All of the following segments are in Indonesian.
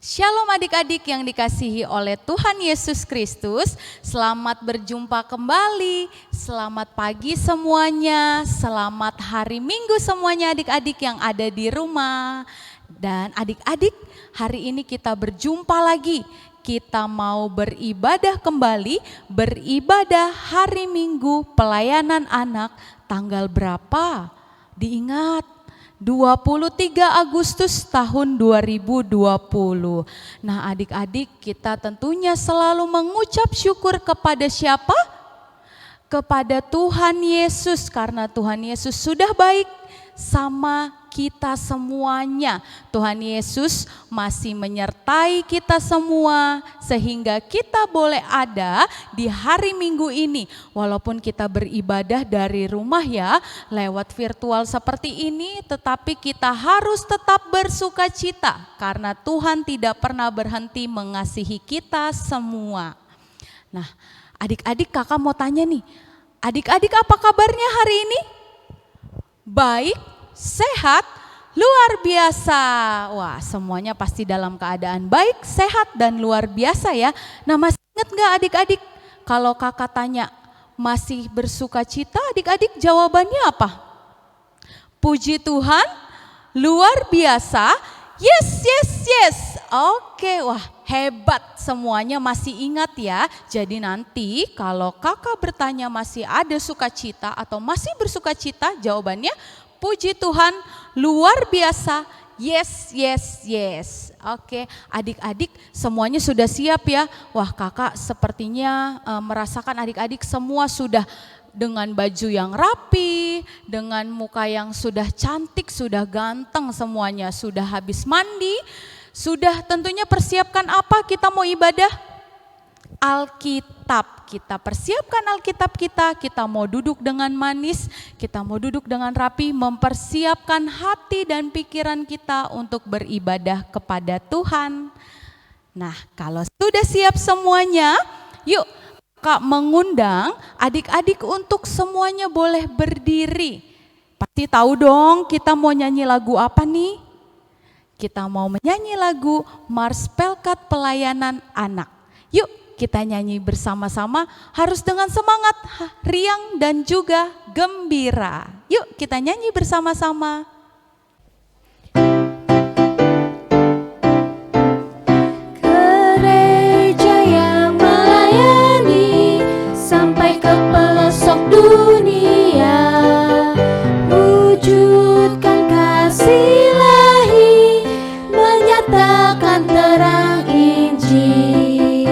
Shalom adik-adik yang dikasihi oleh Tuhan Yesus Kristus. Selamat berjumpa kembali. Selamat pagi semuanya. Selamat hari Minggu semuanya adik-adik yang ada di rumah. Dan adik-adik, hari ini kita berjumpa lagi. Kita mau beribadah kembali, beribadah hari Minggu pelayanan anak tanggal berapa? Diingat. 23 Agustus tahun 2020. Nah adik-adik, kita tentunya selalu mengucap syukur kepada siapa? Kepada Tuhan Yesus, karena Tuhan Yesus sudah baik sama kita semuanya. Tuhan Yesus masih menyertai kita semua sehingga kita boleh ada di hari Minggu ini. Walaupun kita beribadah dari rumah ya, lewat virtual seperti ini, tetapi kita harus tetap bersuka cita karena Tuhan tidak pernah berhenti mengasihi kita semua. Nah, adik-adik, kakak mau tanya nih, adik-adik apa kabarnya hari ini? Baik, sehat, luar biasa. Wah, semuanya pasti dalam keadaan baik, sehat, dan luar biasa ya. Nah, masih ingat gak adik-adik? Kalau kakak tanya, masih bersuka cita, adik-adik jawabannya apa? Puji Tuhan, luar biasa, yes, yes, yes. Oke, wah hebat, semuanya masih ingat ya. Jadi nanti kalau kakak bertanya masih ada sukacita atau masih bersuka cita, jawabannya puji Tuhan, luar biasa, yes, yes, yes. Oke, adik-adik semuanya sudah siap ya. Wah kakak sepertinya merasakan adik-adik semua sudah dengan baju yang rapi, dengan muka yang sudah cantik, sudah ganteng semuanya, sudah habis mandi, sudah tentunya persiapkan apa kita mau ibadah? Alkitab, kita persiapkan Alkitab kita mau duduk dengan manis, kita mau duduk dengan rapi, mempersiapkan hati dan pikiran kita untuk beribadah kepada Tuhan. Nah kalau sudah siap semuanya, yuk Kak mengundang adik-adik untuk semuanya boleh berdiri. Pasti tahu dong kita mau nyanyi lagu apa nih? Kita mau menyanyi lagu Mars Pelkat Pelayanan Anak. Yuk kita nyanyi bersama-sama, harus dengan semangat, riang dan juga gembira. Yuk kita nyanyi bersama-sama. Gereja yang melayani sampai ke pelosok dunia, wujudkan kasih ilahi, menyatakan terang Injil.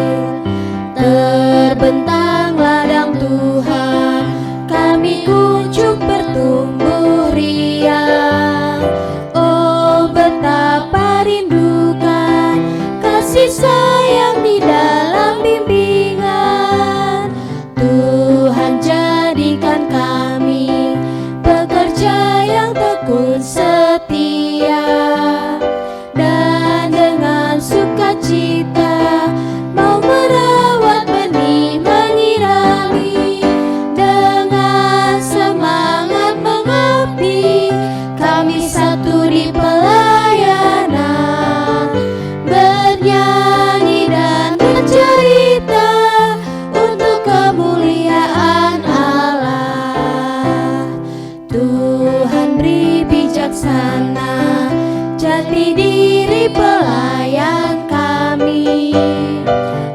Terbentang ladang Tuhan, kami kunjung bertumbuh riang. Oh betapa rindukan kasih sayang di dalam bimbingan. Tuhan jadikan kami pekerja yang tekun setia, dan dengan sukacita mau merawat benih menyirami. Dengan semangat mengabdi, kami satu di pelayanan, bernyanyi dan bercerita untuk kemuliaan Allah. Tuhan beri bijaksana jati diri pelayan kami,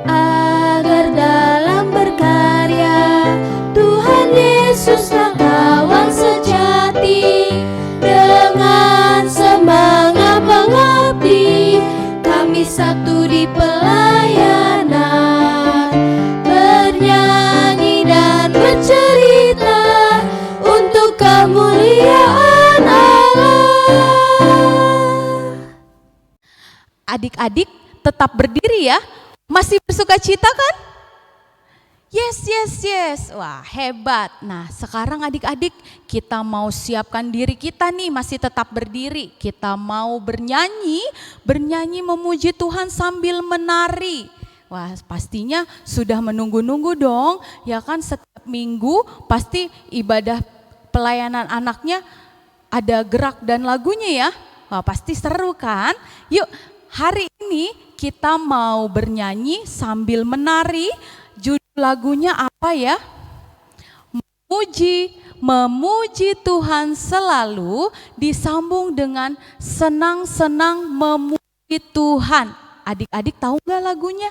agar dalam berkarya Tuhan Yesuslah kawan sejati. Dengan semangat mengabdi, kami satu di pelayanan, bernyanyi dan bercerita untuk kemuliaan Allah. Adik-adik tetap berdiri ya, masih bersuka cita kan? Yes, yes, yes, wah hebat. Nah sekarang adik-adik kita mau siapkan diri kita nih, masih tetap berdiri. Kita mau bernyanyi memuji Tuhan sambil menari. Wah pastinya sudah menunggu-nunggu dong, ya kan setiap minggu pasti ibadah pelayanan anaknya ada gerak dan lagunya ya. Wah pasti seru kan? Yuk hari ini kita mau bernyanyi sambil menari. Judul lagunya apa ya? Memuji Tuhan selalu disambung dengan senang-senang memuji Tuhan. Adik-adik tahu nggak lagunya?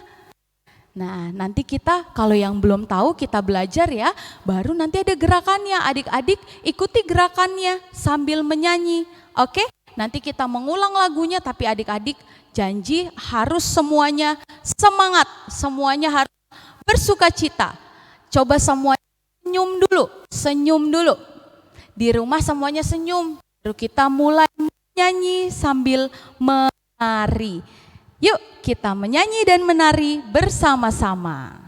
Nah, nanti kita kalau yang belum tahu kita belajar ya, baru nanti ada gerakannya. Adik-adik ikuti gerakannya sambil menyanyi. Oke? Nanti kita mengulang lagunya, tapi adik-adik janji harus semuanya semangat, semuanya harus bersuka cita. Coba semuanya senyum dulu. Di rumah semuanya senyum, baru kita mulai menyanyi sambil menari. Yuk kita menyanyi dan menari bersama-sama.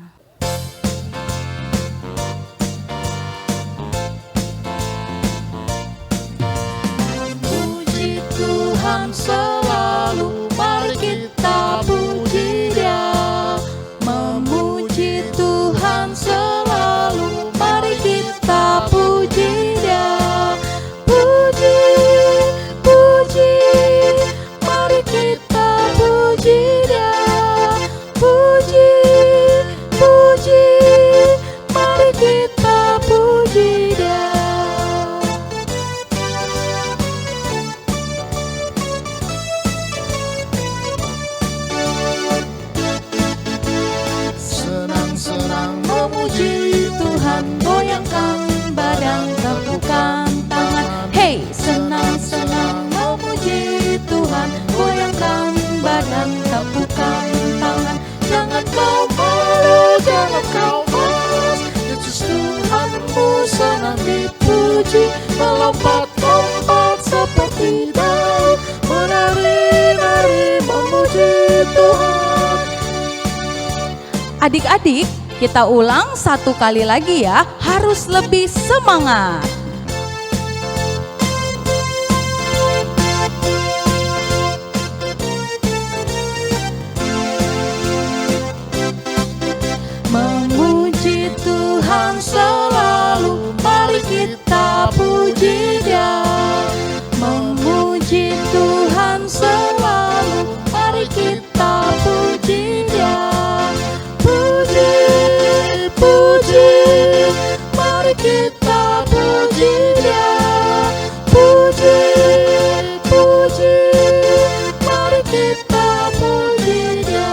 Puji Tuhan selalu, mari kita puji Dia. Memuji Tuhan selalu, mari kita puji Dia. Puji, puji, mari kita puji Dia. Puji, puji, mari kita puji Dia. Senang-senang memuji Tuhan, goyangkan badan, tepukkan tangan. Hey, senang-senang memuji Tuhan, goyangkan badan, tepukkan tangan. Jangan kau malu, jangan kau malas, Yesus Tuhanmu senang dipuji. Melompat-lompat seperti Daud, menari-nari memuji Tuhan. Adik-adik, kita ulang satu kali lagi ya, harus lebih semangat. Memuji Tuhan selalu, mari kita puji Dia. Memuji Tuhan selalu, mari kita puji Dia. Puji, puji, mari kita puji Dia. Puji, puji, mari kita puji Dia.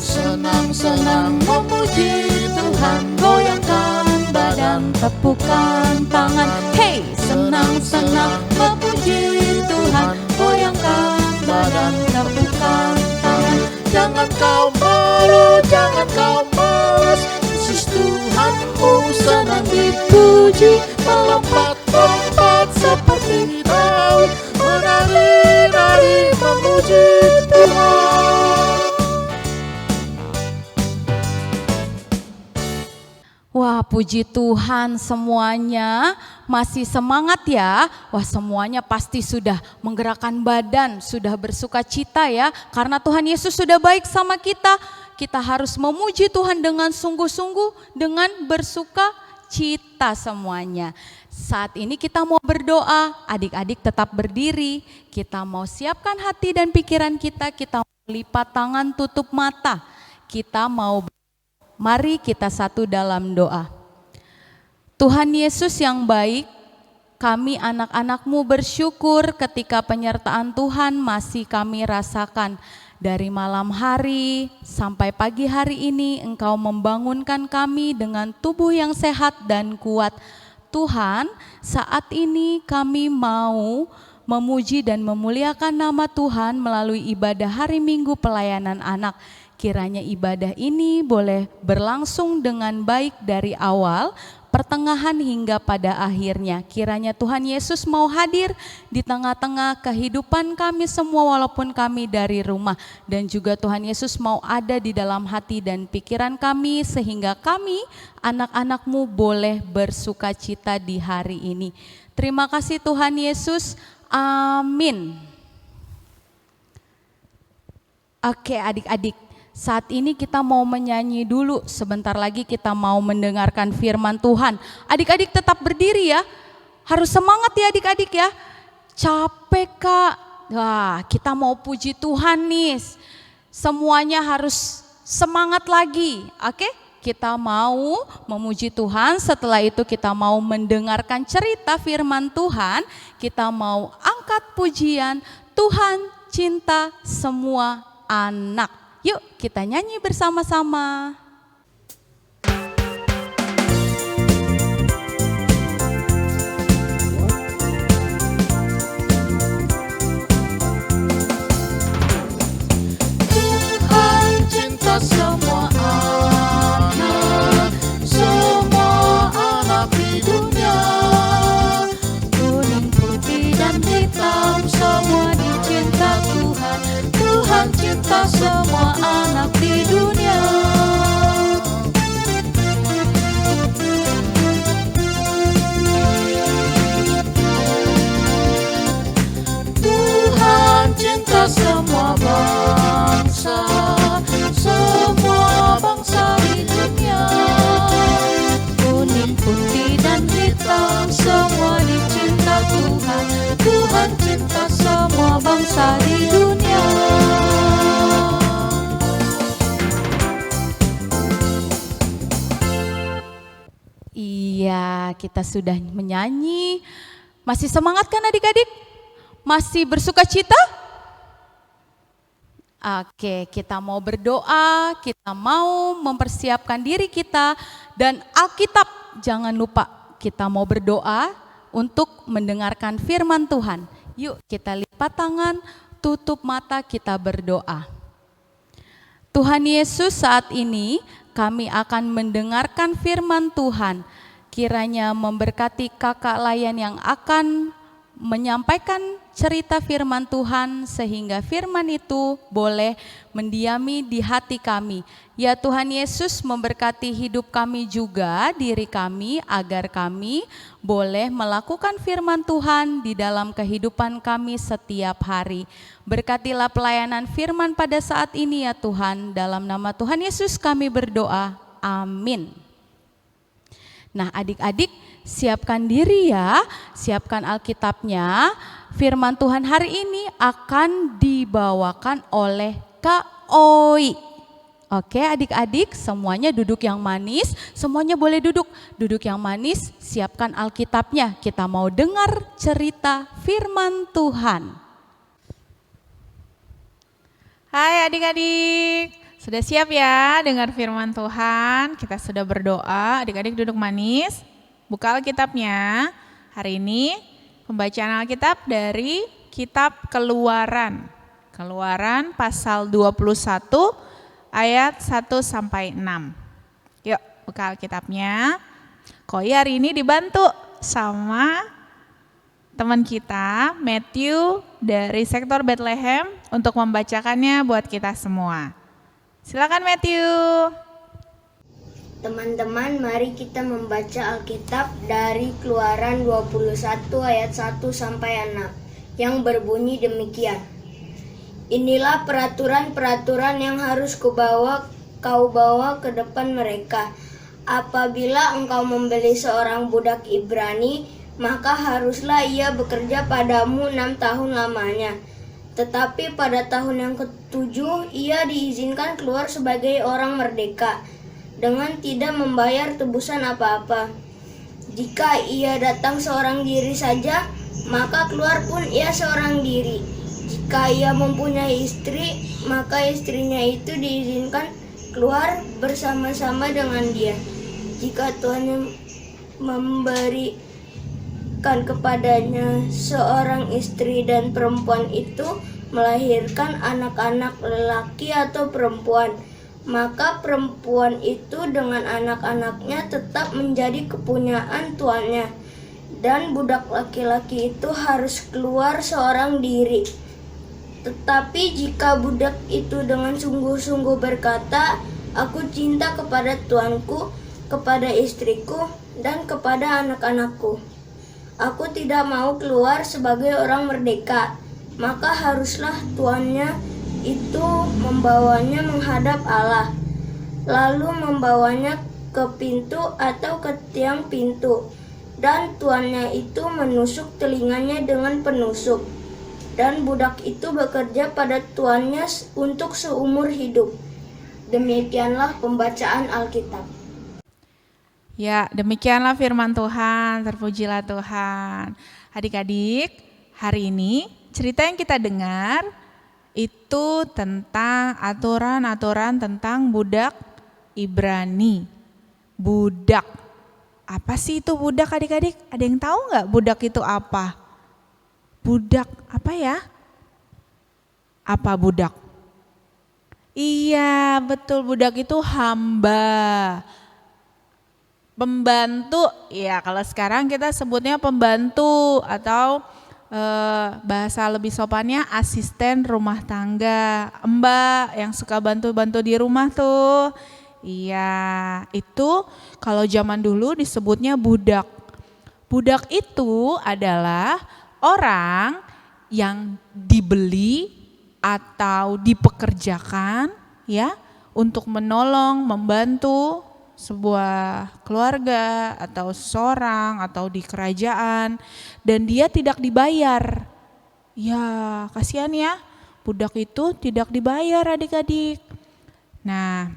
Senang-senang memuji Tuhan, goyangkan badan, tepukkan tangan. Hey, senang-senang memuji Tuhan, goyangkan badan, tepukkan tangan. Jangan kau malu, jangan kau malas, Yesus Tuhanmu senang dipuji. Melompat-lompat seperti Daud, menari-nari memuji Tuhan. Wah, puji Tuhan semuanya masih semangat ya. Wah, semuanya pasti sudah menggerakkan badan, sudah bersuka cita ya. Karena Tuhan Yesus sudah baik sama kita. Kita harus memuji Tuhan dengan sungguh-sungguh, dengan bersuka cita semuanya. Saat ini kita mau berdoa, adik-adik tetap berdiri. Kita mau siapkan hati dan pikiran kita mau lipat tangan, tutup mata. Mari kita satu dalam doa. Tuhan Yesus yang baik, kami anak-anak-Mu bersyukur ketika penyertaan Tuhan masih kami rasakan. Dari malam hari sampai pagi hari ini Engkau membangunkan kami dengan tubuh yang sehat dan kuat. Tuhan, saat ini kami mau memuji dan memuliakan nama Tuhan melalui ibadah hari Minggu pelayanan anak. Kiranya ibadah ini boleh berlangsung dengan baik dari awal, pertengahan hingga pada akhirnya. Kiranya Tuhan Yesus mau hadir di tengah-tengah kehidupan kami semua walaupun kami dari rumah. Dan juga Tuhan Yesus mau ada di dalam hati dan pikiran kami sehingga kami anak-anak-Mu boleh bersuka cita di hari ini. Terima kasih Tuhan Yesus, amin. Oke adik-adik. saat ini kita mau menyanyi dulu, sebentar lagi kita mau mendengarkan firman Tuhan. Adik-adik tetap berdiri ya, harus semangat ya adik-adik ya. Capek Kak, wah kita mau puji Tuhan nih, semuanya harus semangat lagi, oke? Kita mau memuji Tuhan, setelah itu kita mau mendengarkan cerita firman Tuhan, kita mau angkat pujian, Tuhan cinta semua anak. Yuk kita nyanyi bersama-sama. Tuhan cinta semua anak di dunia. Kuning, putih, dan hitam semua dicinta Tuhan. Tuhan cinta semua anak di dunia. Tuhan cinta semua bangsa di dunia. Kuning, putih, dan hitam semua dicinta Tuhan. Tuhan cinta semua bangsa di dunia. Iya, kita sudah menyanyi. Masih semangat kan adik-adik? Masih bersuka cita? Oke, kita mau berdoa, kita mau mempersiapkan diri kita, dan Alkitab jangan lupa kita mau berdoa untuk mendengarkan firman Tuhan. Yuk kita lipat tangan, tutup mata, kita berdoa. Tuhan Yesus, saat ini kami akan mendengarkan firman Tuhan. Kiranya memberkati kakak Layan yang akan menyampaikan cerita firman Tuhan, sehingga firman itu boleh mendiami di hati kami. Ya Tuhan Yesus, memberkati hidup kami juga, diri kami, agar kami boleh melakukan firman Tuhan di dalam kehidupan kami setiap hari. Berkatilah pelayanan firman pada saat ini ya Tuhan, dalam nama Tuhan Yesus kami berdoa, amin. Nah adik-adik, siapkan diri ya, siapkan Alkitabnya. Firman Tuhan hari ini akan dibawakan oleh Kak Oi. Oke adik-adik, semuanya duduk yang manis, semuanya boleh duduk. Duduk yang manis, siapkan Alkitabnya. Kita mau dengar cerita firman Tuhan. Hai adik-adik, sudah siap ya dengar firman Tuhan? Kita sudah berdoa, adik-adik duduk manis, buka Alkitabnya. Hari ini pembacaan Alkitab dari kitab Keluaran. Keluaran pasal 21 ayat 1 sampai 6. Yuk buka Alkitabnya. Koi hari ini dibantu sama teman kita Matthew dari sektor Bethlehem untuk membacakannya buat kita semua. Silakan Matthew. Teman-teman, mari kita membaca Alkitab dari Keluaran 21 ayat 1 sampai 6 yang berbunyi demikian. Inilah peraturan-peraturan yang harus kau bawa ke depan mereka. Apabila engkau membeli seorang budak Ibrani, maka haruslah ia bekerja padamu 6 tahun lamanya. Tetapi pada tahun yang ke-7 ia diizinkan keluar sebagai orang merdeka dengan tidak membayar tebusan apa-apa. Jika ia datang seorang diri saja, maka keluar pun ia seorang diri. Jika ia mempunyai istri, maka istrinya itu diizinkan keluar bersama-sama dengan dia. Jika Tuhan memberikan kepadanya seorang istri dan perempuan itu melahirkan anak-anak lelaki atau perempuan, maka perempuan itu dengan anak-anaknya tetap menjadi kepunyaan tuannya, dan budak laki-laki itu harus keluar seorang diri. Tetapi jika budak itu dengan sungguh-sungguh berkata, "Aku cinta kepada tuanku, kepada istriku, dan kepada anak-anakku. Aku tidak mau keluar sebagai orang merdeka," maka haruslah tuannya itu membawanya menghadap Allah, lalu membawanya ke pintu atau ke tiang pintu, dan tuannya itu menusuk telinganya dengan penusuk. Dan budak itu bekerja pada tuannya untuk seumur hidup. Demikianlah pembacaan Alkitab. Ya, demikianlah firman Tuhan, terpujilah Tuhan. Adik-adik, hari ini cerita yang kita dengar itu tentang aturan-aturan tentang budak Ibrani. Budak, apa sih itu budak adik-adik? Ada yang tahu nggak budak itu apa? Budak apa ya? Apa budak? Iya, betul, budak itu hamba. Pembantu, ya kalau sekarang kita sebutnya pembantu atau bahasa lebih sopannya asisten rumah tangga. Mbak yang suka bantu-bantu di rumah tuh. Iya, itu kalau zaman dulu disebutnya budak. Budak itu adalah orang yang dibeli atau dipekerjakan ya untuk menolong, membantu sebuah keluarga atau seseorang atau di kerajaan dan dia tidak dibayar. Ya, kasihan ya. Budak itu tidak dibayar adik-adik. Nah,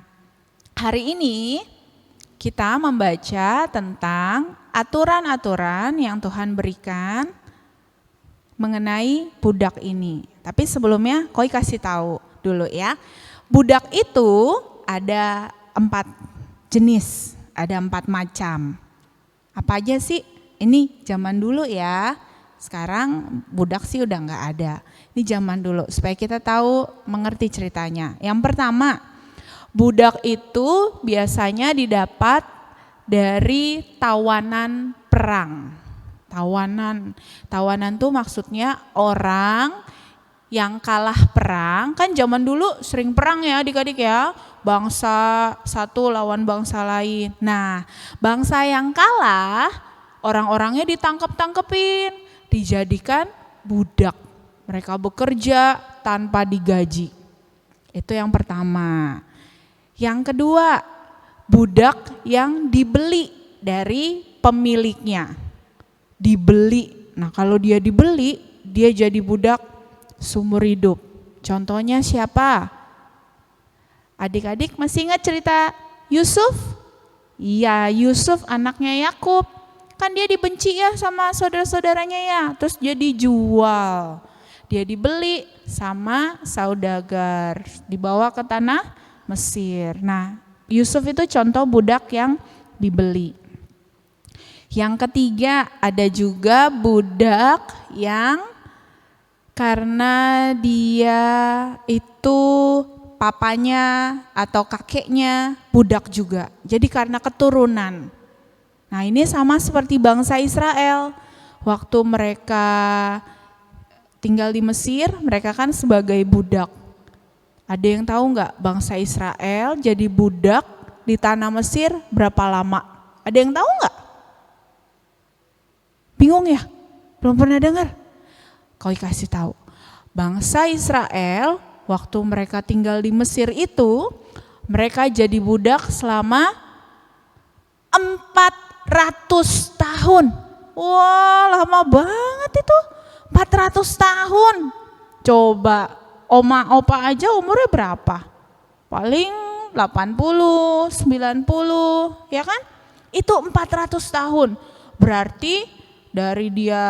hari ini kita membaca tentang aturan-aturan yang Tuhan berikan mengenai budak ini. Tapi sebelumnya Koi kasih tahu dulu ya. Budak itu ada 4 jenis, ada 4 macam. Apa aja sih? Ini zaman dulu ya. Sekarang budak sih udah nggak ada. Ini zaman dulu supaya kita tahu mengerti ceritanya. Yang pertama, budak itu biasanya didapat dari tawanan perang. Tawanan tuh maksudnya orang yang kalah perang. Kan zaman dulu sering perang ya adik-adik ya. Bangsa satu lawan bangsa lain. Nah, bangsa yang kalah, orang-orangnya ditangkep-tangkepin, dijadikan budak. Mereka bekerja tanpa digaji. Itu yang pertama. Yang kedua, budak yang dibeli dari pemiliknya. Dibeli. Nah, kalau dia dibeli, dia jadi budak seumur hidup. Contohnya siapa? Adik-adik masih ingat cerita Yusuf? Iya, Yusuf anaknya Yakub. Kan dia dibenci ya sama saudara-saudaranya ya. Terus dia dijual. Dia dibeli sama saudagar. Dibawa ke tanah Mesir. Nah, Yusuf itu contoh budak yang dibeli. Yang ketiga ada juga budak yang karena dia itu papanya atau kakeknya budak juga. Jadi karena keturunan. Nah, ini sama seperti bangsa Israel. Waktu mereka tinggal di Mesir, mereka kan sebagai budak. Ada yang tahu nggak bangsa Israel jadi budak di tanah Mesir berapa lama? Ada yang tahu nggak? Bingung ya? Belum pernah dengar? Kau kasih tahu. Bangsa Israel waktu mereka tinggal di Mesir itu, mereka jadi budak selama 400 tahun. Wah, lama banget itu. 400 tahun. Coba, oma opa aja umurnya berapa? Paling 80, 90, ya kan? Itu 400 tahun. Berarti dari dia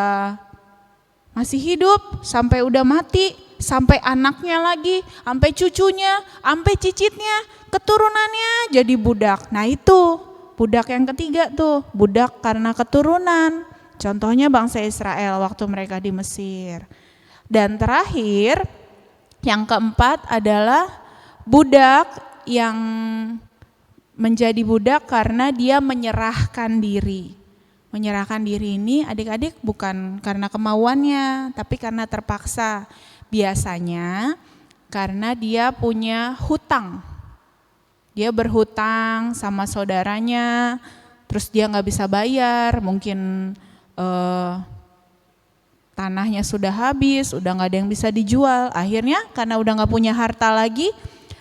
masih hidup sampai udah mati, sampai anaknya lagi, sampai cucunya, sampai cicitnya, keturunannya jadi budak. Nah itu budak yang ketiga tuh, budak karena keturunan. Contohnya bangsa Israel waktu mereka di Mesir. Dan terakhir, yang keempat adalah budak yang menjadi budak karena dia menyerahkan diri. Menyerahkan diri ini adik-adik bukan karena kemauannya, tapi karena terpaksa. Biasanya karena dia punya hutang. Dia berhutang sama saudaranya, terus dia nggak bisa bayar, mungkin Tanahnya sudah habis, udah gak ada yang bisa dijual. Akhirnya karena udah gak punya harta lagi,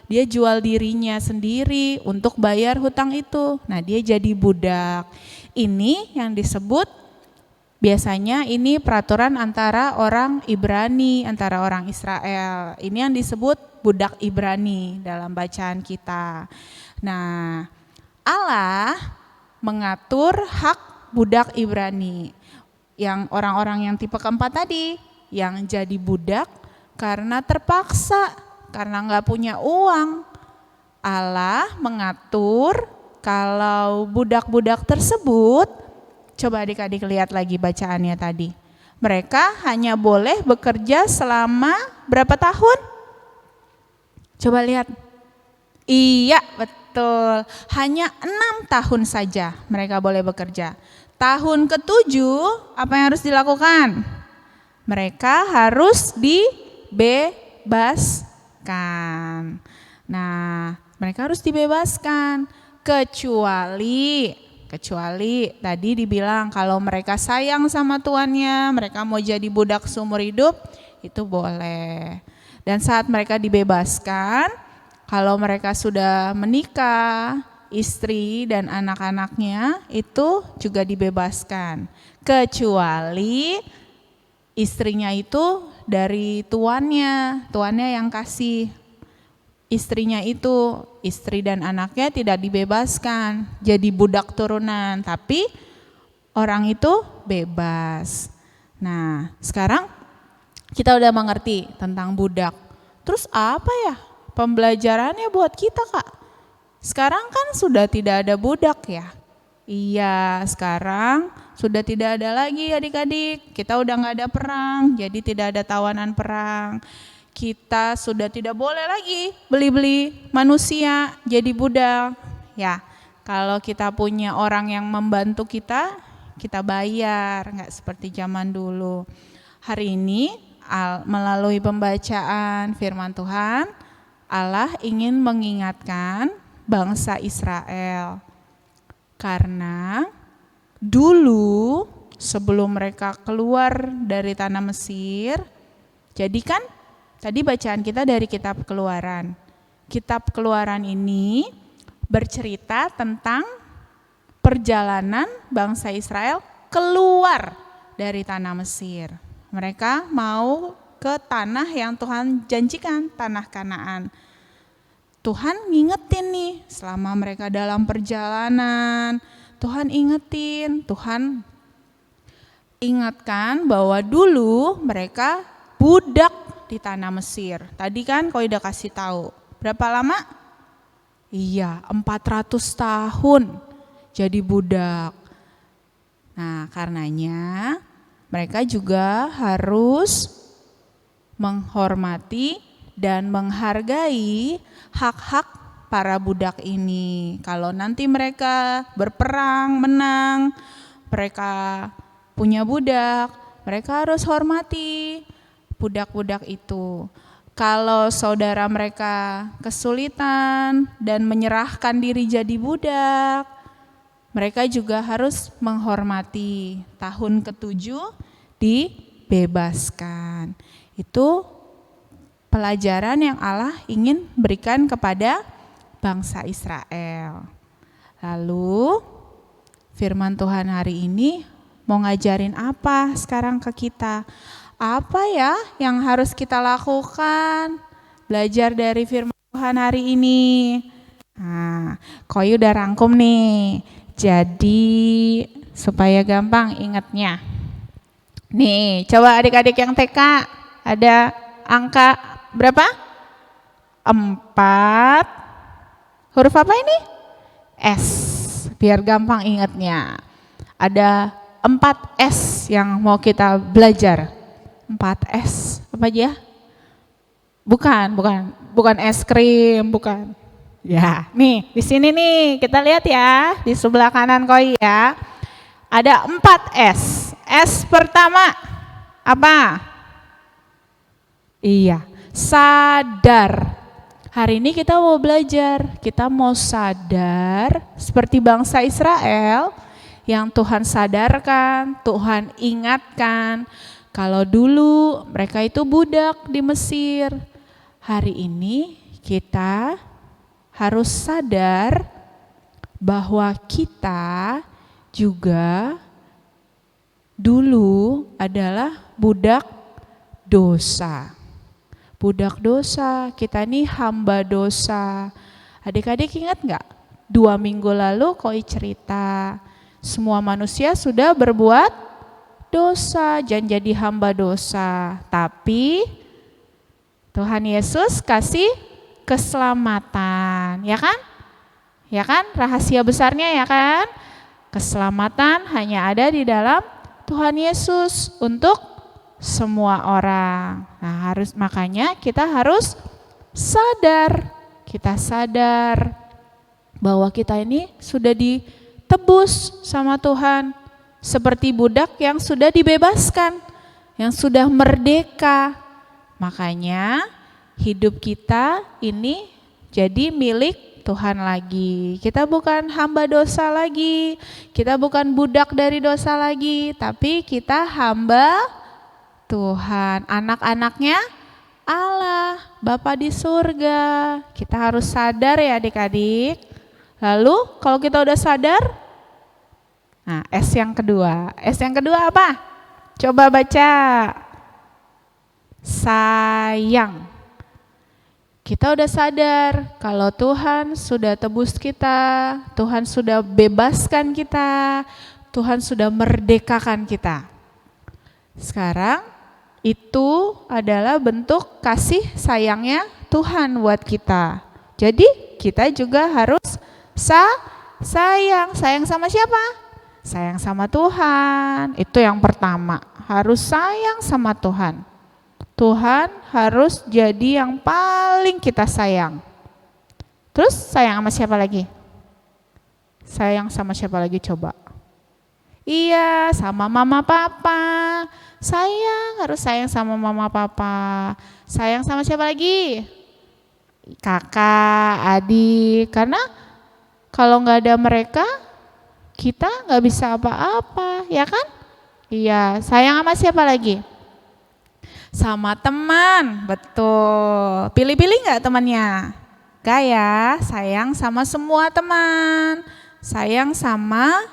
dia jual dirinya sendiri untuk bayar hutang itu. Nah, dia jadi budak. Ini yang disebut, biasanya ini peraturan antara orang Ibrani, antara orang Israel. Ini yang disebut budak Ibrani dalam bacaan kita. Nah, Allah mengatur hak budak Ibrani. Yang orang-orang yang tipe keempat tadi, yang jadi budak karena terpaksa, karena nggak punya uang. Allah mengatur kalau budak-budak tersebut, coba adik-adik lihat lagi bacaannya tadi. Mereka hanya boleh bekerja selama berapa tahun? Coba lihat. Iya, betul. Hanya 6 tahun saja mereka boleh bekerja. Tahun ke-7 apa yang harus dilakukan? Mereka harus dibebaskan. Nah, mereka harus dibebaskan kecuali tadi dibilang kalau mereka sayang sama tuannya, mereka mau jadi budak seumur hidup, itu boleh. Dan saat mereka dibebaskan, kalau mereka sudah menikah, istri dan anak-anaknya itu juga dibebaskan. Kecuali istrinya itu dari tuannya yang kasih. Istrinya itu, istri dan anaknya tidak dibebaskan, jadi budak turunan, tapi orang itu bebas. Nah, sekarang kita udah mengerti tentang budak. Terus apa ya pembelajarannya buat kita, Kak? Sekarang kan sudah tidak ada budak ya? Iya, sekarang sudah tidak ada lagi adik-adik. Kita udah gak ada perang, jadi tidak ada tawanan perang. Kita sudah tidak boleh lagi beli-beli manusia jadi budak. Ya, kalau kita punya orang yang membantu kita bayar, gak seperti zaman dulu. Hari ini melalui pembacaan firman Tuhan, Allah ingin mengingatkan bangsa Israel, karena dulu sebelum mereka keluar dari tanah Mesir, jadi kan tadi bacaan kita dari kitab Keluaran. Kitab Keluaran ini bercerita tentang perjalanan bangsa Israel keluar dari tanah Mesir. Mereka mau ke tanah yang Tuhan janjikan, tanah Kanaan. Tuhan ngingetin nih selama mereka dalam perjalanan, Tuhan ingatkan bahwa dulu mereka budak di tanah Mesir. Tadi kan kau udah kasih tahu. Berapa lama? Iya, 400 tahun jadi budak. Nah, karenanya mereka juga harus menghormati dan menghargai hak-hak para budak ini. Kalau nanti mereka berperang, menang, mereka punya budak, mereka harus hormati budak-budak itu. Kalau saudara mereka kesulitan dan menyerahkan diri jadi budak, mereka juga harus menghormati. Tahun ke-7 dibebaskan. Itu pelajaran yang Allah ingin berikan kepada bangsa Israel. Lalu firman Tuhan hari ini mau ngajarin apa sekarang ke kita? Apa ya yang harus kita lakukan? Belajar dari firman Tuhan hari ini. Nah, Koy udah rangkum nih. Jadi supaya gampang ingatnya. Nih, coba adik-adik yang TK ada angka berapa? 4. Huruf apa ini? S. Biar gampang ingatnya. Ada 4 S yang mau kita belajar. 4 S. Apa aja? Bukan es krim, bukan. Ya, nih di sini nih kita lihat ya, di sebelah kanan Koi ya. Ada 4 S. S pertama apa? Iya, sadar. Hari ini kita mau belajar, kita mau sadar seperti bangsa Israel yang Tuhan sadarkan, Tuhan ingatkan, Kalau dulu mereka itu budak di Mesir, hari ini kita harus sadar bahwa kita juga dulu adalah budak dosa. Budak dosa, kita nih hamba dosa. Adik-adik ingat nggak? 2 minggu lalu Koi cerita, semua manusia sudah berbuat dosa dan jadi hamba dosa. Tapi Tuhan Yesus kasih keselamatan, ya kan? Ya kan? Rahasia besarnya ya kan? Keselamatan hanya ada di dalam Tuhan Yesus untuk semua orang. Nah, makanya kita harus sadar. Kita sadar bahwa kita ini sudah ditebus sama Tuhan. Seperti budak yang sudah dibebaskan, yang sudah merdeka. Makanya hidup kita ini jadi milik Tuhan lagi. Kita bukan hamba dosa lagi, kita bukan budak dari dosa lagi, tapi kita hamba Tuhan, anak-anaknya Allah, Bapa di surga. Kita harus sadar ya adik-adik. Lalu kalau kita udah sadar, nah S yang kedua apa? Coba baca. Sayang. Kita udah sadar kalau Tuhan sudah tebus kita, Tuhan sudah bebaskan kita, Tuhan sudah merdekakan kita. Sekarang itu adalah bentuk kasih sayangnya Tuhan buat kita. Jadi kita juga harus sayang sama siapa? Sayang sama Tuhan. Itu yang pertama, harus sayang sama Tuhan. Tuhan harus jadi yang paling kita sayang. Terus sayang sama siapa lagi? Sayang sama siapa lagi coba? Iya, sama mama papa. Harus sayang sama mama papa. Sayang sama siapa lagi? Kakak, adik. Karena kalau nggak ada mereka, kita nggak bisa apa-apa, ya kan? Iya, sayang sama siapa lagi? Sama teman, betul. Pilih-pilih nggak temannya? Gak ya, sayang sama semua teman. Sayang sama,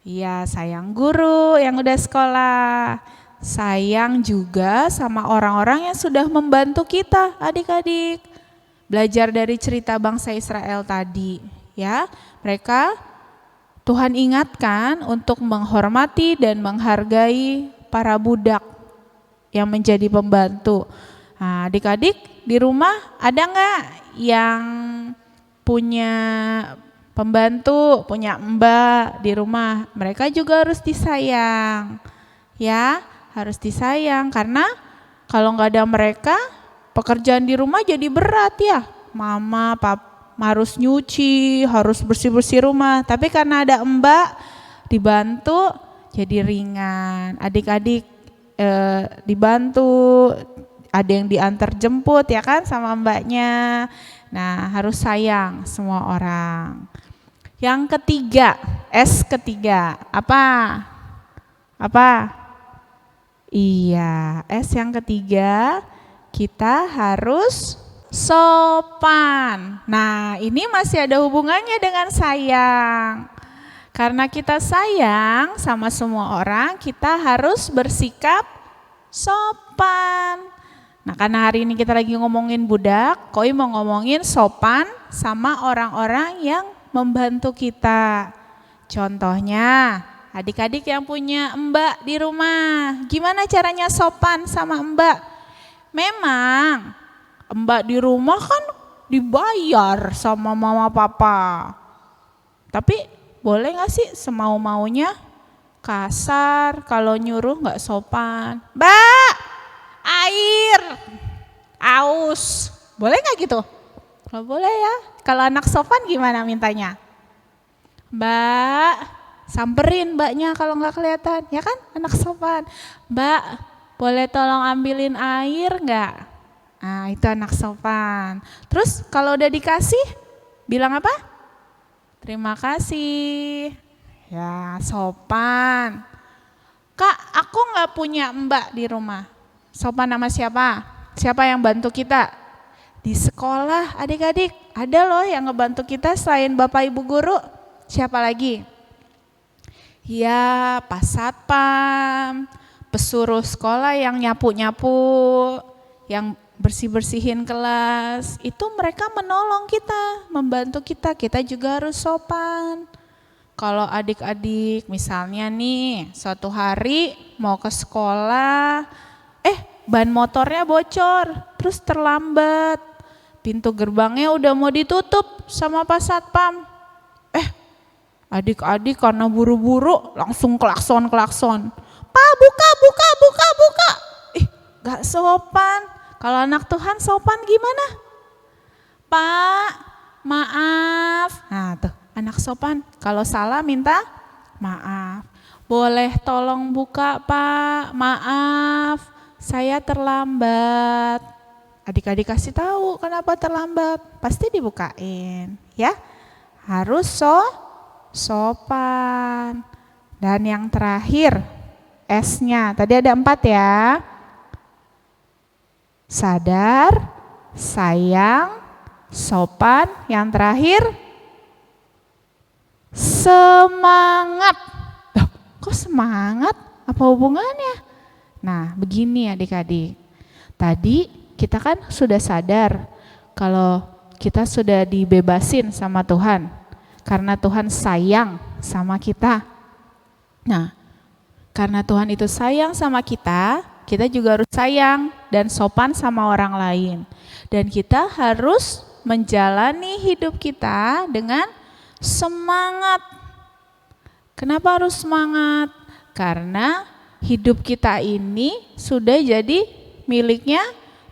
iya sayang guru yang udah sekolah. Sayang juga sama orang-orang yang sudah membantu kita, adik-adik. Belajar dari cerita bangsa Israel tadi, ya. Mereka, Tuhan ingatkan untuk menghormati dan menghargai para budak yang menjadi pembantu. Nah, adik-adik di rumah ada nggak yang punya pembantu, punya mbak di rumah? Mereka juga harus disayang, ya harus disayang karena kalau nggak ada mereka pekerjaan di rumah jadi berat ya. Mama, papa harus nyuci, harus bersih-bersih rumah. Tapi karena ada mbak dibantu jadi ringan. Adik-adik dibantu, ada yang diantar jemput ya kan sama mbaknya. Nah harus sayang semua orang. Yang ketiga, S ketiga, apa? Iya, S yang ketiga, kita harus sopan. Nah ini masih ada hubungannya dengan sayang. Karena kita sayang sama semua orang, kita harus bersikap sopan. Nah karena hari ini kita lagi ngomongin budak, Koi mau ngomongin sopan sama orang-orang yang membantu kita. Contohnya, adik-adik yang punya mbak di rumah, gimana caranya sopan sama mbak? Memang mbak di rumah kan dibayar sama mama papa. Tapi boleh gak sih semau-maunya? Kasar, kalau nyuruh gak sopan. Mbak, air, aus. Boleh gak gitu? Kalau boleh ya. Kalau anak sopan gimana mintanya? Mbak, samperin mbaknya kalau gak kelihatan. Ya kan anak sopan. Mbak, boleh tolong ambilin air gak? Nah itu anak sopan. Terus kalau udah dikasih, bilang apa? Terima kasih. Ya, sopan. Kak, aku nggak punya mbak di rumah. Sopan nama siapa? Siapa yang bantu kita? Di sekolah adik-adik, ada loh yang ngebantu kita selain Bapak Ibu Guru. Siapa lagi? Ya, Pak Satpam, pesuruh sekolah yang nyapu-nyapu, yang bersih-bersihin kelas. Itu mereka menolong kita, membantu kita. Kita juga harus sopan. Kalau adik-adik misalnya nih suatu hari mau ke sekolah, ban motornya bocor, terus terlambat. Pintu gerbangnya udah mau ditutup sama Pak Satpam. Adik-adik karena buru-buru langsung klakson. Pak, buka. Gak sopan. Kalau anak Tuhan sopan gimana? Pak, maaf. Nah tuh. Anak sopan, kalau salah minta maaf. Boleh tolong buka Pak, maaf, saya terlambat. Adik-adik kasih tahu kenapa terlambat, pasti dibukain ya. Harus sopan. Dan yang terakhir, S-nya, tadi ada 4 ya. Sadar, sayang, sopan, yang terakhir semangat. Loh, kok semangat? Apa hubungannya? Nah, begini adik-adik. Tadi kita kan sudah sadar kalau kita sudah dibebasin sama Tuhan. Karena Tuhan sayang sama kita. Nah, karena Tuhan itu sayang sama kita juga harus sayang dan sopan sama orang lain. Dan kita harus menjalani hidup kita dengan semangat. Kenapa harus semangat? Karena hidup kita ini sudah jadi miliknya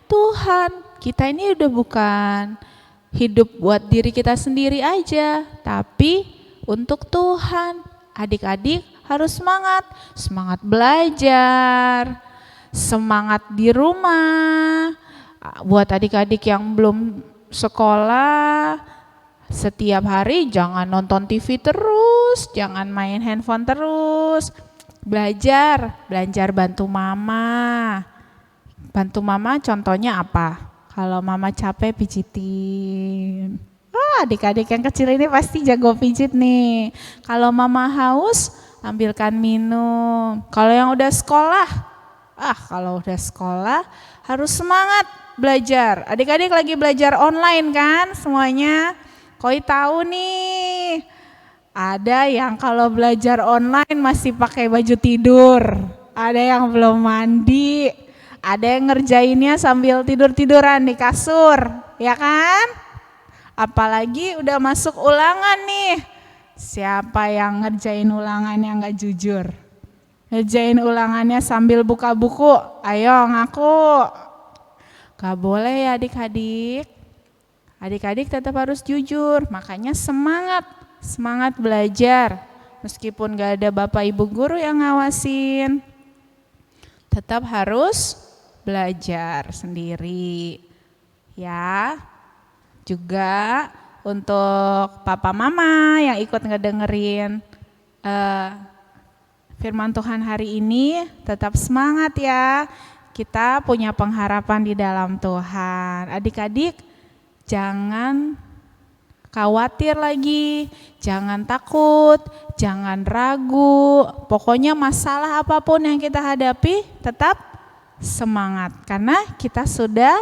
Tuhan. Kita ini udah bukan hidup buat diri kita sendiri aja, tapi untuk Tuhan. Adik-adik harus semangat. Semangat belajar, semangat di rumah. Buat adik-adik yang belum sekolah, setiap hari jangan nonton TV terus, jangan main handphone terus. Belajar bantu mama. Bantu mama contohnya apa? Kalau mama capek pijitin. Adik-adik yang kecil ini pasti jago pijit nih. Kalau mama haus, ambilkan minum. Kalau yang udah sekolah, kalau udah sekolah harus semangat belajar. Adik-adik lagi belajar online kan semuanya? Koi tahu nih, ada yang kalau belajar online masih pakai baju tidur, ada yang belum mandi, ada yang ngerjainnya sambil tidur-tiduran di kasur, ya kan? Apalagi udah masuk ulangan nih, siapa yang ngerjain ulangannya nggak jujur? Ngerjain ulangannya sambil buka buku, ayo ngaku. Gak boleh ya adik-adik. Adik-adik tetap harus jujur, makanya semangat belajar. Meskipun gak ada Bapak Ibu Guru yang ngawasin, tetap harus belajar sendiri. Ya, juga untuk Papa Mama yang ikut ngedengerin firman Tuhan hari ini, tetap semangat ya. Kita punya pengharapan di dalam Tuhan. Adik-adik, jangan khawatir lagi, jangan takut, jangan ragu. Pokoknya masalah apapun yang kita hadapi tetap semangat. Karena kita sudah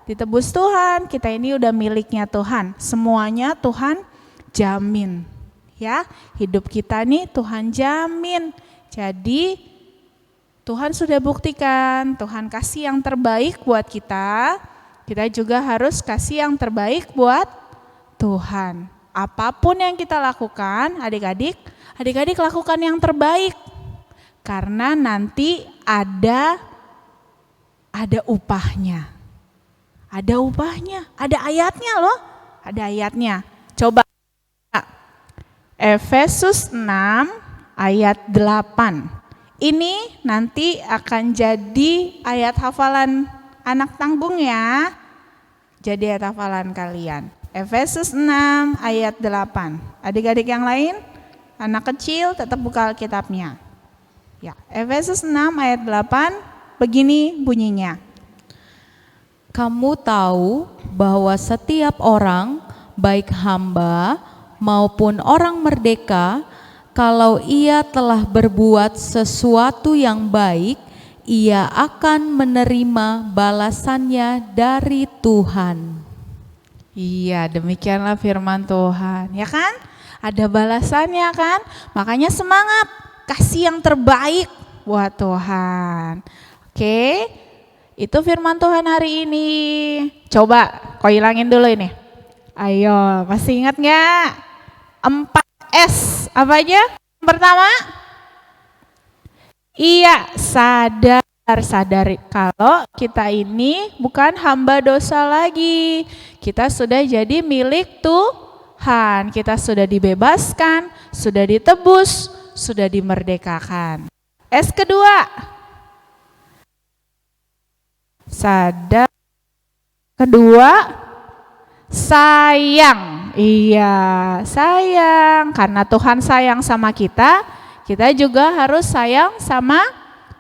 ditebus Tuhan, kita ini udah miliknya Tuhan. Semuanya Tuhan jamin. Ya, hidup kita nih Tuhan jamin. Jadi Tuhan sudah buktikan, Tuhan kasih yang terbaik buat kita. Kita juga harus kasih yang terbaik buat Tuhan. Apapun yang kita lakukan, adik-adik lakukan yang terbaik. Karena nanti ada upahnya. Ada upahnya, ada ayatnya loh. Ada ayatnya. Coba Efesus 6 ayat 8. Ini nanti akan jadi ayat hafalan anak tanggung ya. Jadi ayat hafalan kalian. Efesus 6 ayat 8. Adik-adik yang lain, anak kecil tetap buka Alkitabnya. Ya, Efesus 6 ayat 8 begini bunyinya. Kamu tahu bahwa setiap orang, baik hamba maupun orang merdeka, kalau ia telah berbuat sesuatu yang baik, ia akan menerima balasannya dari Tuhan. Iya, demikianlah firman Tuhan, ya kan? Ada balasannya kan? Makanya semangat, kasih yang terbaik buat Tuhan. Oke, itu firman Tuhan hari ini. Coba kau hilangin dulu ini. Ayo, masih ingat nggak? 4S, apa aja? Yang pertama, iya, sadari kalau kita ini bukan hamba dosa lagi. Kita sudah jadi milik Tuhan. Kita sudah dibebaskan, sudah ditebus, sudah dimerdekakan. S kedua, sadar. Kedua, sayang. Iya, sayang. Karena Tuhan sayang sama kita juga harus sayang sama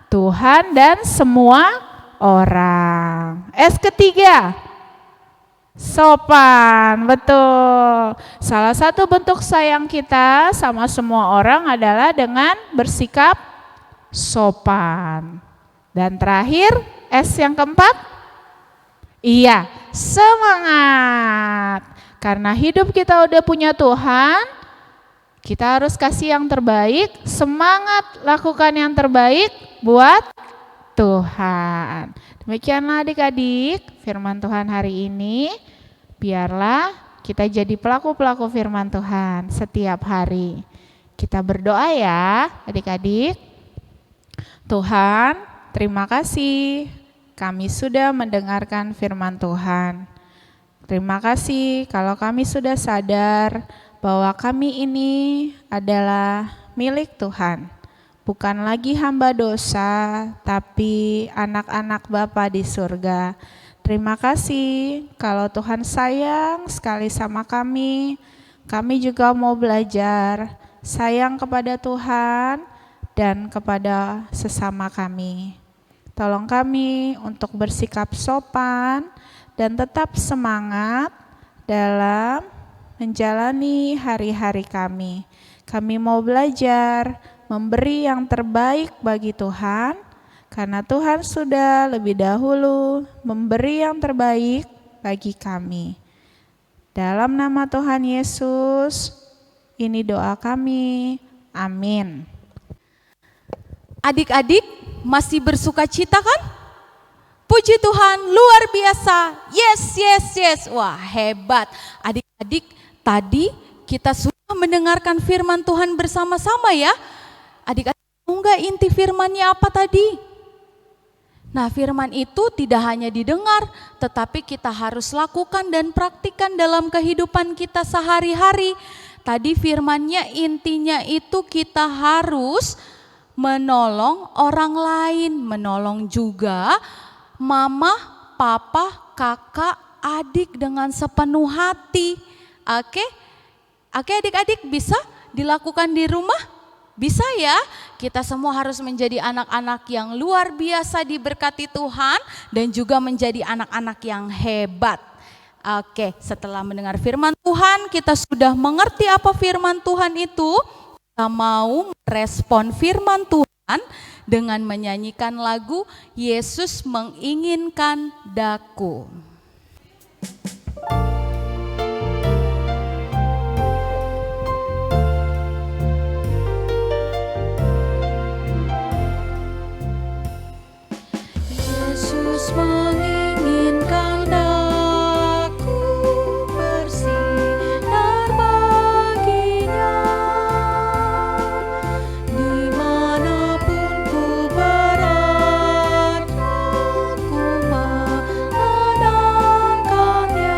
Tuhan dan semua orang. S ketiga, sopan. Betul. Salah satu bentuk sayang kita sama semua orang adalah dengan bersikap sopan. Dan terakhir, S yang keempat, iya, semangat. Karena hidup kita udah punya Tuhan, kita harus kasih yang terbaik, semangat lakukan yang terbaik buat Tuhan. Demikianlah adik-adik firman Tuhan hari ini. Biarlah kita jadi pelaku-pelaku firman Tuhan setiap hari. Kita berdoa ya adik-adik. Tuhan, terima kasih kami sudah mendengarkan firman Tuhan. Terima kasih kalau kami sudah sadar bahwa kami ini adalah milik Tuhan. Bukan lagi hamba dosa, tapi anak-anak Bapa di surga. Terima kasih kalau Tuhan sayang sekali sama kami. Kami juga mau belajar sayang kepada Tuhan dan kepada sesama kami. Tolong kami untuk bersikap sopan dan tetap semangat dalam menjalani hari-hari kami. Kami mau belajar memberi yang terbaik bagi Tuhan, karena Tuhan sudah lebih dahulu memberi yang terbaik bagi kami. Dalam nama Tuhan Yesus, ini doa kami. Amin. Adik-adik masih bersuka cita kan? Puji Tuhan, luar biasa. Yes. Wah, hebat. Adik-adik, tadi kita sudah mendengarkan firman Tuhan bersama-sama ya. Adik-adik, tahu nggak inti firmannya apa tadi? Nah, firman itu tidak hanya didengar, tetapi kita harus lakukan dan praktikkan dalam kehidupan kita sehari-hari. Tadi firmannya intinya itu kita harus menolong orang lain, menolong juga mama, papa, kakak, adik dengan sepenuh hati. Oke adik-adik, bisa dilakukan di rumah? Bisa ya, kita semua harus menjadi anak-anak yang luar biasa diberkati Tuhan dan juga menjadi anak-anak yang hebat. Oke, setelah mendengar firman Tuhan, kita sudah mengerti apa firman Tuhan itu. Kita mau merespon firman Tuhan dengan menyanyikan lagu Yesus Menginginkan Daku. Yesus menginginkan daku bersinar baginya. Dimanapun ku berada, ku menenangkannya.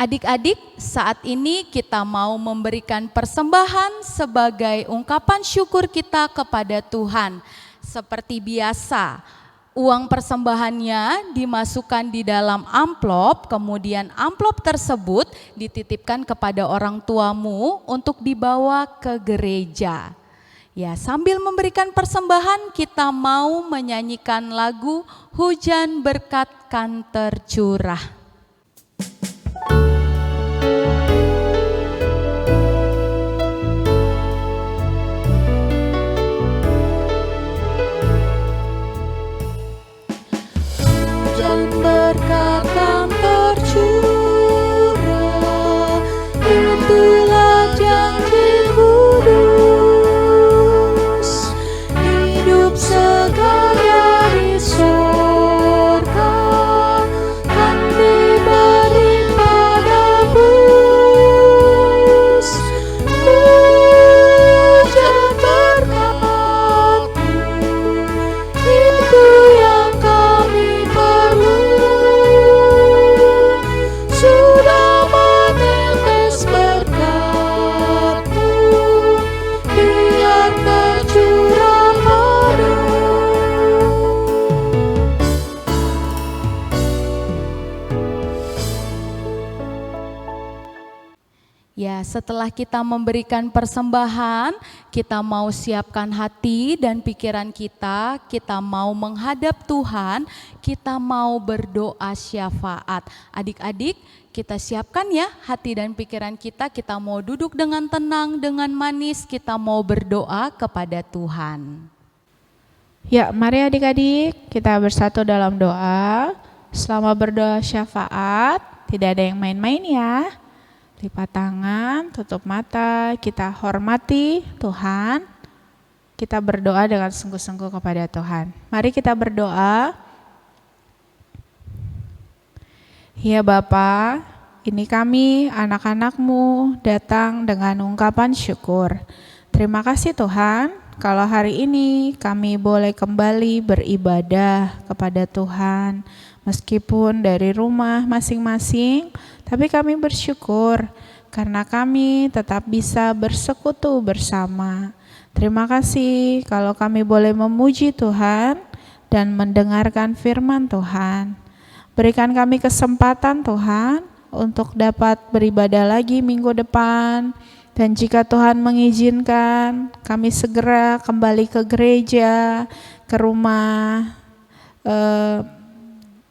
Adik-adik, saat ini kita mau memberikan persembahan sebagai ungkapan syukur kita kepada Tuhan. Seperti biasa, uang persembahannya dimasukkan di dalam amplop, kemudian amplop tersebut dititipkan kepada orang tuamu untuk dibawa ke gereja. Ya, sambil memberikan persembahan kita mau menyanyikan lagu Hujan Berkat Kan Tercurah. Hujan berkat kan tercurah, itulah janji kudus. Hidup segar dari surga kan diberi padamu. Hujan berkat-Mu, itu yang kami perlu. Sudah menetes berkat-Mu, biar tercurah penuh. Ya, setelah kita memberikan persembahan, kita mau siapkan hati dan pikiran kita mau menghadap Tuhan, kita mau berdoa syafaat. Adik-adik, kita siapkan ya hati dan pikiran kita mau duduk dengan tenang, dengan manis, kita mau berdoa kepada Tuhan. Ya, mari adik-adik kita bersatu dalam doa. Selama berdoa syafaat, tidak ada yang main-main ya. Lipat tangan, tutup mata, kita hormati Tuhan. Kita berdoa dengan sungguh-sungguh kepada Tuhan. Mari kita berdoa. Ya Bapa, ini kami anak-anak-Mu datang dengan ungkapan syukur. Terima kasih Tuhan, kalau hari ini kami boleh kembali beribadah kepada Tuhan. Meskipun dari rumah masing-masing, tapi kami bersyukur karena kami tetap bisa bersekutu bersama. Terima kasih kalau kami boleh memuji Tuhan dan mendengarkan firman Tuhan. Berikan kami kesempatan Tuhan untuk dapat beribadah lagi minggu depan. Dan jika Tuhan mengizinkan, kami segera kembali ke gereja, ke rumah,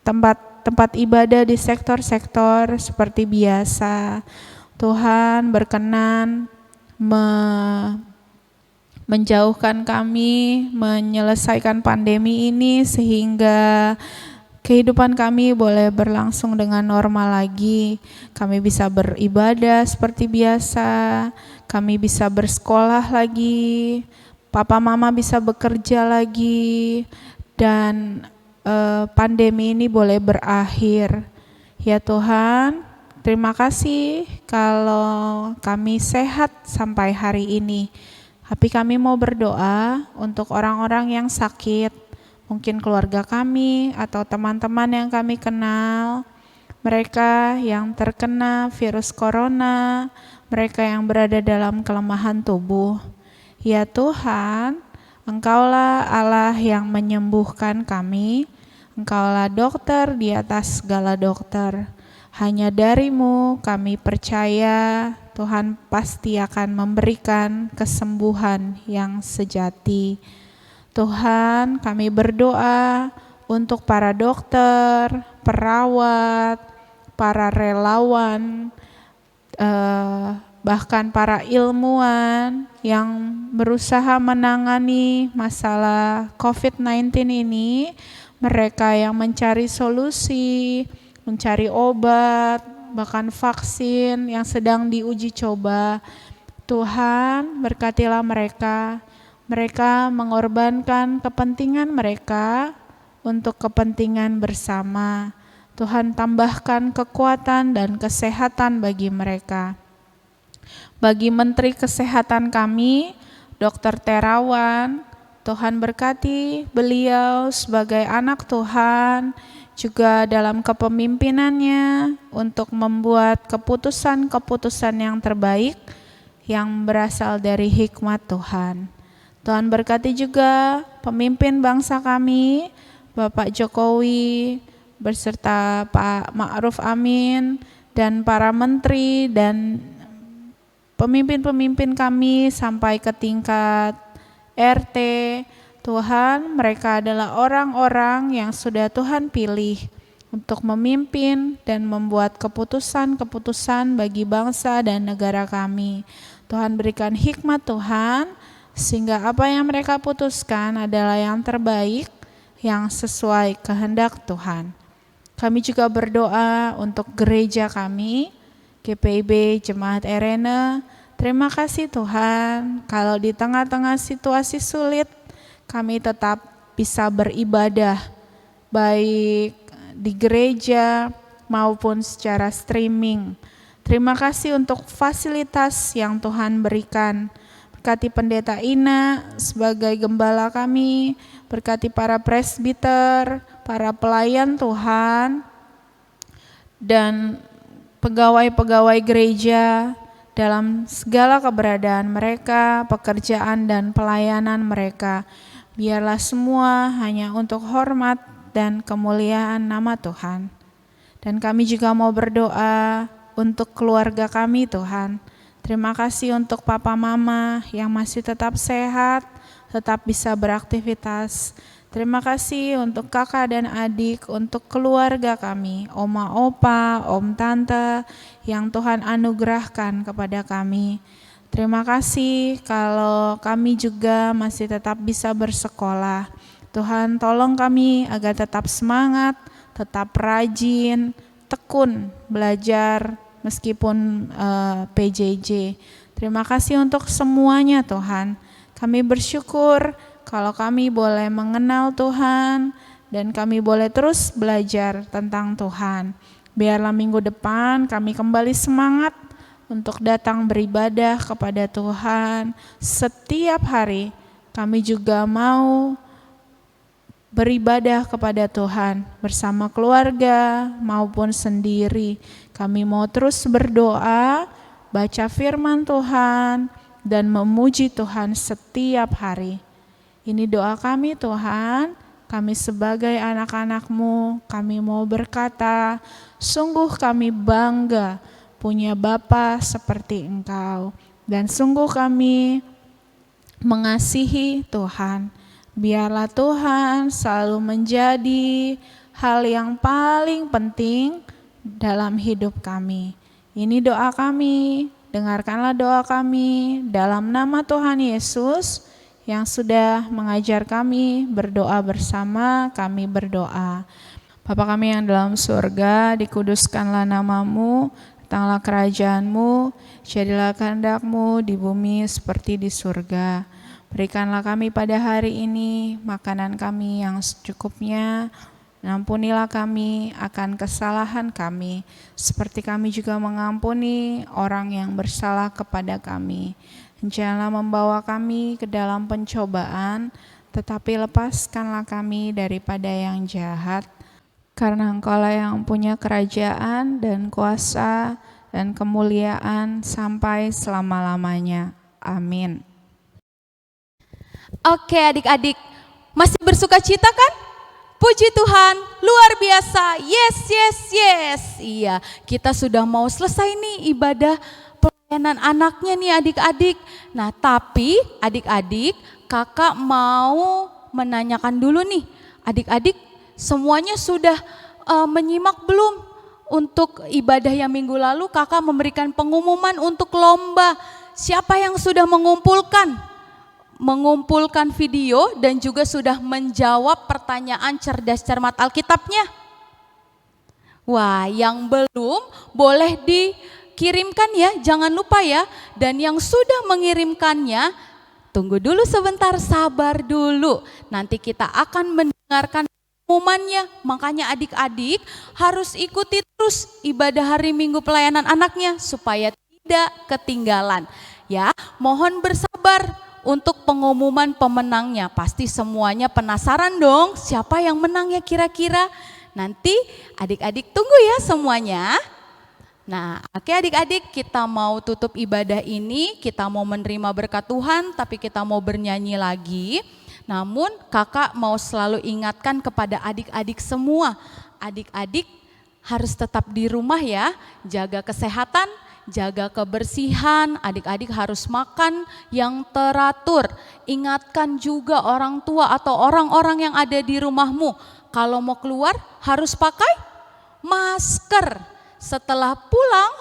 tempat ibadah di sektor-sektor seperti biasa. Tuhan berkenan menjauhkan kami, menyelesaikan pandemi ini sehingga kehidupan kami boleh berlangsung dengan normal lagi. Kami bisa beribadah seperti biasa, kami bisa bersekolah lagi, papa mama bisa bekerja lagi, dan pandemi ini boleh berakhir. Ya Tuhan, terima kasih kalau kami sehat sampai hari ini. Tapi kami mau berdoa untuk orang-orang yang sakit, mungkin keluarga kami atau teman-teman yang kami kenal, mereka yang terkena virus corona, mereka yang berada dalam kelemahan tubuh. Ya Tuhan, Engkaulah Allah yang menyembuhkan kami, Engkaulah dokter di atas segala dokter. Hanya dari-Mu kami percaya Tuhan pasti akan memberikan kesembuhan yang sejati. Tuhan, kami berdoa untuk para dokter, perawat, para relawan, bahkan para ilmuwan yang berusaha menangani masalah COVID-19 ini, mereka yang mencari solusi, mencari obat, bahkan vaksin yang sedang diuji coba. Tuhan, berkatilah mereka. Mereka mengorbankan kepentingan mereka untuk kepentingan bersama. Tuhan, tambahkan kekuatan dan kesehatan bagi mereka. Bagi Menteri Kesehatan kami, Dr. Terawan, Tuhan berkati beliau sebagai anak Tuhan, juga dalam kepemimpinannya untuk membuat keputusan-keputusan yang terbaik yang berasal dari hikmat Tuhan. Tuhan berkati juga pemimpin bangsa kami, Bapak Jokowi beserta Pak Ma'ruf Amin dan para menteri dan pemimpin-pemimpin kami sampai ke tingkat RT. Tuhan, mereka adalah orang-orang yang sudah Tuhan pilih untuk memimpin dan membuat keputusan-keputusan bagi bangsa dan negara kami. Tuhan berikan hikmat Tuhan, sehingga apa yang mereka putuskan adalah yang terbaik, yang sesuai kehendak Tuhan. Kami juga berdoa untuk gereja kami, GPIB Jemaat Erene. Terima kasih Tuhan, kalau di tengah-tengah situasi sulit, kami tetap bisa beribadah, baik di gereja maupun secara streaming. Terima kasih untuk fasilitas yang Tuhan berikan. Berkati Pendeta Ina sebagai gembala kami, berkati para presbiter, para pelayan Tuhan, dan pegawai-pegawai gereja dalam segala keberadaan mereka, pekerjaan dan pelayanan mereka. Biarlah semua hanya untuk hormat dan kemuliaan nama Tuhan. Dan kami juga mau berdoa untuk keluarga kami Tuhan. Terima kasih untuk papa mama yang masih tetap sehat, tetap bisa beraktivitas. Terima kasih untuk kakak dan adik, untuk keluarga kami, oma opa, om tante yang Tuhan anugerahkan kepada kami. Terima kasih kalau kami juga masih tetap bisa bersekolah. Tuhan tolong kami agar tetap semangat, tetap rajin, tekun belajar meskipun PJJ. Terima kasih untuk semuanya Tuhan. Kami bersyukur kalau kami boleh mengenal Tuhan dan kami boleh terus belajar tentang Tuhan. Biarlah minggu depan kami kembali semangat untuk datang beribadah kepada Tuhan. Setiap hari kami juga mau beribadah kepada Tuhan bersama keluarga maupun sendiri. Kami mau terus berdoa, baca firman Tuhan, dan memuji Tuhan setiap hari. Ini doa kami Tuhan, kami sebagai anak-anak-Mu, kami mau berkata, sungguh kami bangga punya Bapa seperti Engkau. Dan sungguh kami mengasihi Tuhan. Biarlah Tuhan selalu menjadi hal yang paling penting dalam hidup kami. Ini doa kami, dengarkanlah doa kami dalam nama Tuhan Yesus yang sudah mengajar kami berdoa bersama. Kami berdoa. Bapa kami yang dalam surga, dikuduskanlah nama-Mu, datanglah kerajaan-Mu, jadilah kehendak-Mu di bumi seperti di surga. Berikanlah kami pada hari ini makanan kami yang secukupnya. Ampunilah kami akan kesalahan kami, seperti kami juga mengampuni orang yang bersalah kepada kami. Janganlah membawa kami ke dalam pencobaan, tetapi lepaskanlah kami daripada yang jahat. Karena Engkaulah yang punya kerajaan dan kuasa dan kemuliaan sampai selama-lamanya. Amin. Oke adik-adik, masih bersuka cita kan? Puji Tuhan, luar biasa, yes, yes, yes. Iya, kita sudah mau selesai nih ibadah pelayanan anaknya nih adik-adik. Nah tapi adik-adik, kakak mau menanyakan dulu nih, adik-adik semuanya sudah menyimak belum? Untuk ibadah yang minggu lalu kakak memberikan pengumuman untuk lomba. Siapa yang sudah mengumpulkan video dan juga sudah menjawab pertanyaan cerdas cermat Alkitabnya? Wah, yang belum boleh dikirimkan ya, jangan lupa ya. Dan yang sudah mengirimkannya, tunggu dulu sebentar, sabar dulu. Nanti kita akan mendengarkan pengumumannya. Makanya adik-adik harus ikuti terus ibadah hari Minggu pelayanan anaknya supaya tidak ketinggalan. Ya, mohon bersabar untuk pengumuman pemenangnya. Pasti semuanya penasaran dong, siapa yang menang ya kira-kira. Nanti adik-adik tunggu ya semuanya. Nah, oke adik-adik, kita mau tutup ibadah ini, kita mau menerima berkat Tuhan, tapi kita mau bernyanyi lagi. Namun kakak mau selalu ingatkan kepada adik-adik semua, adik-adik harus tetap di rumah ya, jaga kesehatan, jaga kebersihan, adik-adik harus makan yang teratur. Ingatkan juga orang tua atau orang-orang yang ada di rumahmu, kalau mau keluar harus pakai masker. Setelah pulang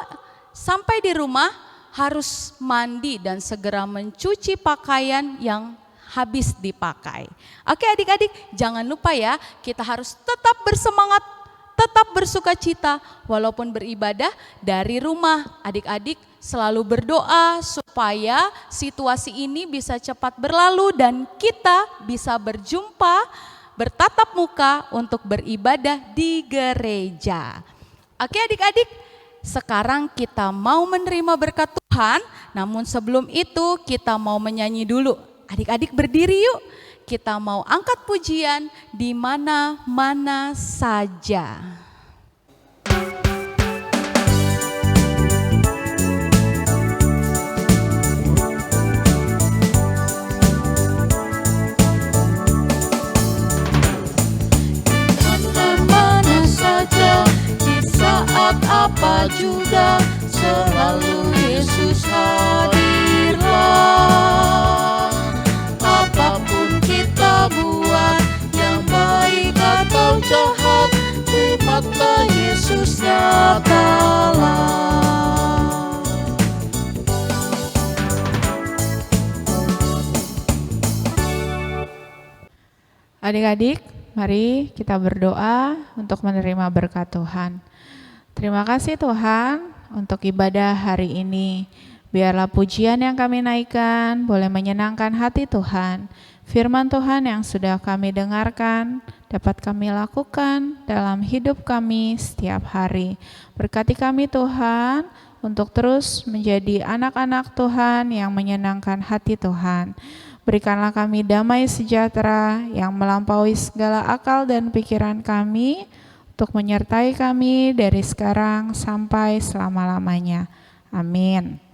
sampai di rumah harus mandi dan segera mencuci pakaian yang habis dipakai. Oke adik-adik, jangan lupa ya, kita harus tetap bersemangat, tetap bersuka cita walaupun beribadah dari rumah. Adik-adik selalu berdoa supaya situasi ini bisa cepat berlalu dan kita bisa berjumpa, bertatap muka untuk beribadah di gereja. Oke adik-adik, sekarang kita mau menerima berkat Tuhan, namun sebelum itu kita mau menyanyi dulu. Adik-adik berdiri yuk, kita mau angkat pujian di mana-mana saja. Mana saja, di saat apa juga, selalu Yesus hadirlah. Apapun kita buat, yang baik atau jahat, di mata Yesus nyatalah. Adik-adik, mari kita berdoa untuk menerima berkat Tuhan. Terima kasih Tuhan untuk ibadah hari ini. Biarlah pujian yang kami naikkan boleh menyenangkan hati Tuhan. Firman Tuhan yang sudah kami dengarkan dapat kami lakukan dalam hidup kami setiap hari. Berkati kami Tuhan untuk terus menjadi anak-anak Tuhan yang menyenangkan hati Tuhan. Berikanlah kami damai sejahtera yang melampaui segala akal dan pikiran kami untuk menyertai kami dari sekarang sampai selama-lamanya. Amin.